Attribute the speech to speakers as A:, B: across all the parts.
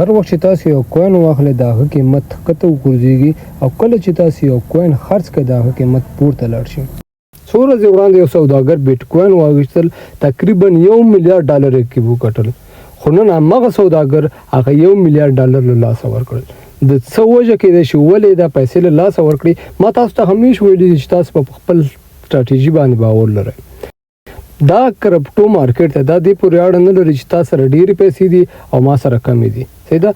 A: هر وخت چې تاسو یو کوین واخلئ د هغه قیمت ښکته وغورځېږي او کله چې تاسو یو کوین خرڅ کړئ د هغه قیمت پورته لاړ شي. څو ورځې وړاندې یو سوداګر بیټ کوین واخیستل، تقریبا $1 میلیارډ یې کې وګټل، خو نن هماغه سوداګر هغه $1 میلیارډ له لاسه ورکړل. د څه وجه کېدای شي ولې دا پیسې له لاسه ورکړي؟ ما تاسو ته همیش ویلي چې تاسو په خپل سټراټیژي باندې باور لرئ. دا کرپټو مارکیټ ته دا دې پورې اړه نه لري چې تا سره ډېرې پیسې دي او ما سره کمې دي. صحیح ده؟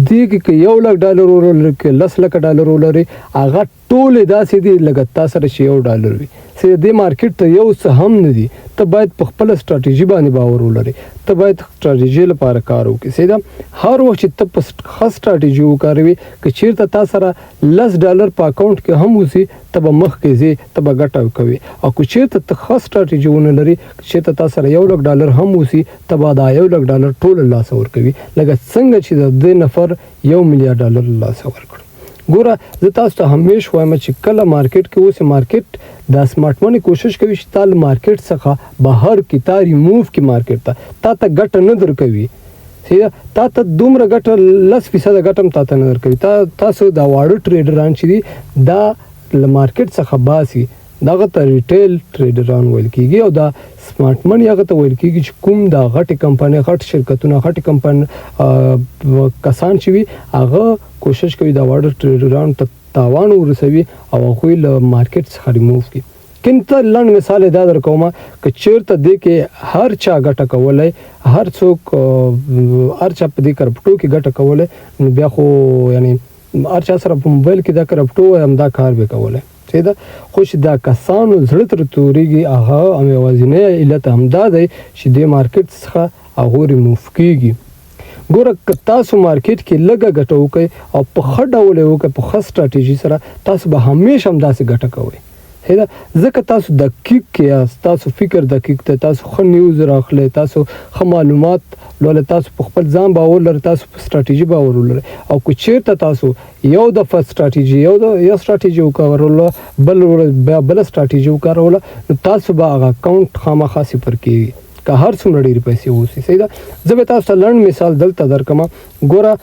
A: دې کې که $1,00,000 ولري که $10,00,000 ولري، هغه ټولې داسې دي لکه تا سره چې $1 وي. صحیح دې مارکیټ ته یو څه هم نه دي. ته باید په خپله سټراټیژي باندې باور ولري، ته باید سټراټیژي لپاره کار وکړې. صحیح ده؟ هر وخت چې ته په ښه سټراټیژي وکاروې، که چېرته تا سره $10 په اکاونټ کې هم اوسي، ته به مخکې ځې، ته به ګټه کوې. او که چېرته ته ښه سټراټیژي ونه لري، که چېرته تا سره $1,00,000 هم اوسي، ته به دا $1,00,000 ټول له لاسه ورکوي، لکه څنګه چې د دې نفر $1 میلیارډ له لاسه ورکړ. ګوره زه تاسو ته همیش وایم چې کله مارکیټ کې اوسې، مارکیټ د سمارټ منی کوشش کوي چې تا له مارکیټ څخه بهر کې تا ریموو کړي مارکیټ ته، تا ته ګټه نه درکوي. صحیح تا ته دومره ګټه 10% ګټه هم تا ته نه درکوي. تاسو دا واړه ټریډران چې دي دا له مارکیټ څخه باسي، دغه ته ریټیل ټریډران ویل کېږي، او دا سمارټ منی هغه ته ویل کېږي چې کوم دا غټې کمپنۍ، غټ شرکتونه، غټې کسان چې وي هغه کوشش کوي دا واړه ټریډران ته تاوان ورسوي او هغوی له مارکیټ څخه ریموو کړي. کنته لنډ مثال دا درکوم، که چېرته دې کې هر چا ګټه کولی، هر څوک هر چا په دې کرپټو کې ګټه کولی، نو بیا خو یعنی هر چا سره په موبایل کې دا کرپټو همدا کار به کولی. صحیح ده؟ خو چې دا کسانو زړه ترې تورېږي، هغه یوازینی علت همدا دی چې دې مارکیټ څخه هغوی ریموو کېږي. ګوره که تاسو مارکیټ کې لږه ګټه وکړئ او په ښه ډول یې وکړئ، په ښه سټراټیژي سره، تاسو به همیشه همداسې ګټه کوئ. صحیح ده؟ ځکه تاسو دقیق یاست، تاسو فکر دقیق دی، تاسو ښه نیوز راخلئ، تاسو ښه معلومات لولئ، تاسو په خپل ځان باور لرئ، تاسو په سټراټیژي باور ولرئ. او که چېرته تاسو یو دفعه سټراټیژي یو سټراټیژي وکاروله، بیا بله سټراټیژي وکاروله، نو تاسو به هغه اکاونټ خامخا صفر کېږي، که هر څومره ډېرې پیسې اوسي. صحیح ده؟ زه به تاسو ته لنډ مثال دلته درکړم. ګوره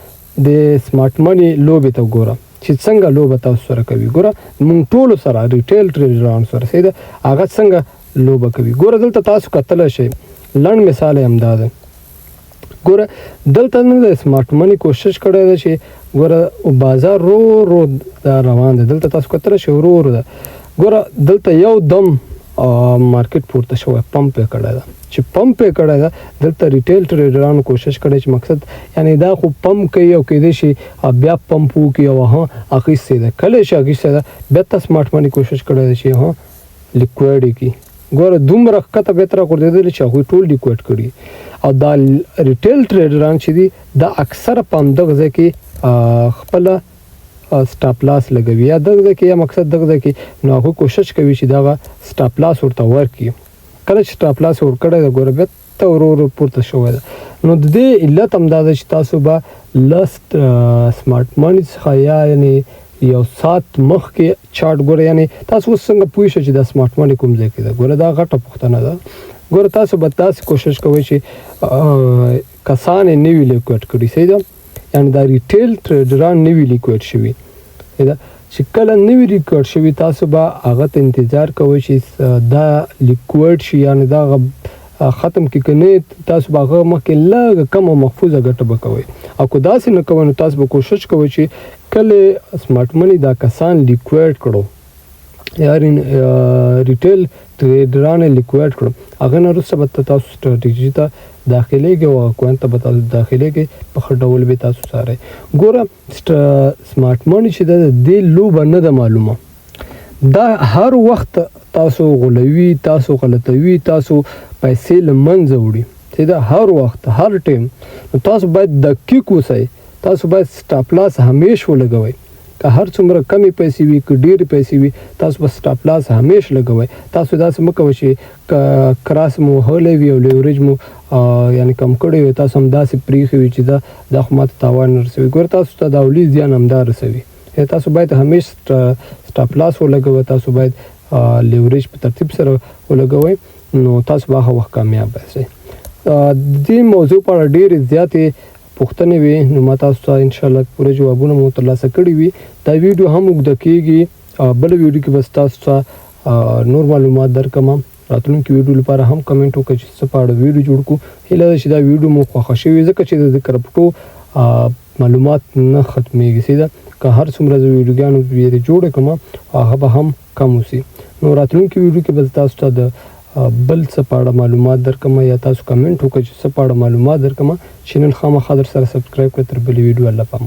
A: د سمارټ منی لوبې ته ګوره چې څنګه لوبه تاسو سره کوي. ګوره موږ ټولو سره ریټیل ټریډران سره، صحیح ده، هغه څنګه لوبه کوي. ګوره دلته تاسو کتلی شئ، لنډ مثال یې همدا ده. ګوره دلته نه د سمارټ منی کوشش کړی ده چې ګوره بازار رو دا روان دی. دلته تاسو کتلی شئ رو ده. ګوره دلته یو دم مارکیټ پورته شوی، پمپ یې کړی ده. چې پمپ یې کړی ده، دلته ریټیل ټریډرانو کوشش کړی چې مقصد یعنی دا خو پمپ کوي او کېدای شي بیا پمپ وکړي او اخیستی ده، کله چې اخیستی ده بیا ته سمارټ منی کوشش کړی ده چې لیکویډ یې کړي. ګوره دومره ښکته بهتره غورځېدلي چې هغوی ټول لیکویډ کړي. او دا ریټیل ټریډران چې دي دا اکثره په همدغه ځای کې خپله سټاپ لاس لګوي، یا دغه ځای کې یا مقصد دغه ځای کې، نو هغوی کوشش کوي چې دغه سټاپ لاس ورته ورکړي. کله چې سټاپ لاس ورکړی ده، ګوره بیا ته ورو پورته شوی ده. نو د دې علت همدا ده چې تاسو به له سمارټ منی څخه یعنې یو ساعت مخکې چارټ ګوره، یعنې تاسو اوس څنګه پوه شئ چې دا سمارټ منی کوم ځای کې ده. ګوره دا غټه پوښتنه ده. ګوره تاسو به داسې کوشش کوئ چې کسان یې نوي لیکویډ کړي. صحیح ده؟ یعنې دا ریټیل ټریډران نوي لیکویډ شوي. صحیح ده؟ چې کله نوي لیکویډ شوي، تاسو به هغه ته انتظار کوئ چې دا لیکویډ شي، یعنې دا ختم کړي. که نه تاسو به هغه مخکې لږه کمه محفوظه ګټه به کوئ. او که داسې نه کوئ، نو تاسو به کوشش کوئ چې کله سمارټ منی دا کسان لیکویډ کړو، یا ریټیل ټریډران یې لیکویډ کړو، هغه نه وروسته به تاسو سټراټیژي ته داخلېږئ او کوین ته به تاسو داخلېږئ، په ښه ډول به تاسو څارئ. ګوره سمارټ منی چې ده، د دې لوبه نه ده معلومه. دا هر وخت تاسو غولوي، تاسو غلطوي، تاسو پیسې له منځه وړي. صحیح ده؟ هر وخت، هر ټایم. نو تاسو باید دقیق اوسئ، تاسو باید سټاپ لاس همیش ولګوئ. که هر څومره کمې پیسې وي، که ډېرې پیسې وي، تاسو به سټاپ لاس همیش لګوئ. تاسو داسې مه کوئ چې کراس مو وهلی وي او لیوریج مو یعنې کم کړی وي، تاسو همداسې پرېښی وي چې دا خو ماته تاوان نه رسوي. ګوره تاسو ته د اولي زیان همدا رسوي. تاسو باید همیش سټاپ لاس ولګوئ، تاسو باید لیوریج په ترتیب سره ولګوئ، نو تاسو به هغه وخت کامیاب شئ. دې موضوع په اړه ډېرې زیاتې پوښتنې وي نو ما تاسو ته ان شاء الله پوره جوابونه مو ترلاسه کړي وي. دا ویډیو هم اوږده کیږي، بل ویډیو کې بس تاسو ته نور معلومات درکم. راتلونکي ویډیو لپاره هم کمنټ وکړئ چې څه په اړه ویډیو جوړ کړو. هیله ده چې دا ویډیو مو خوښه شوې ځکه چې د کرپټو معلومات نه ختمېږي. سیده که هر څومره زه ویډیوګانې جوړې کړم هغه به هم کم اوسي. نو راتلونکي ویډیو کې به تاسو ته د بل څه په اړه معلومات درکم یا تاسو کمنټ وکړئ چې څه په اړه معلومات درکم. چینل خامخا در سره سبسکرایب کړئ. تر بلې ویډیو الله پامان.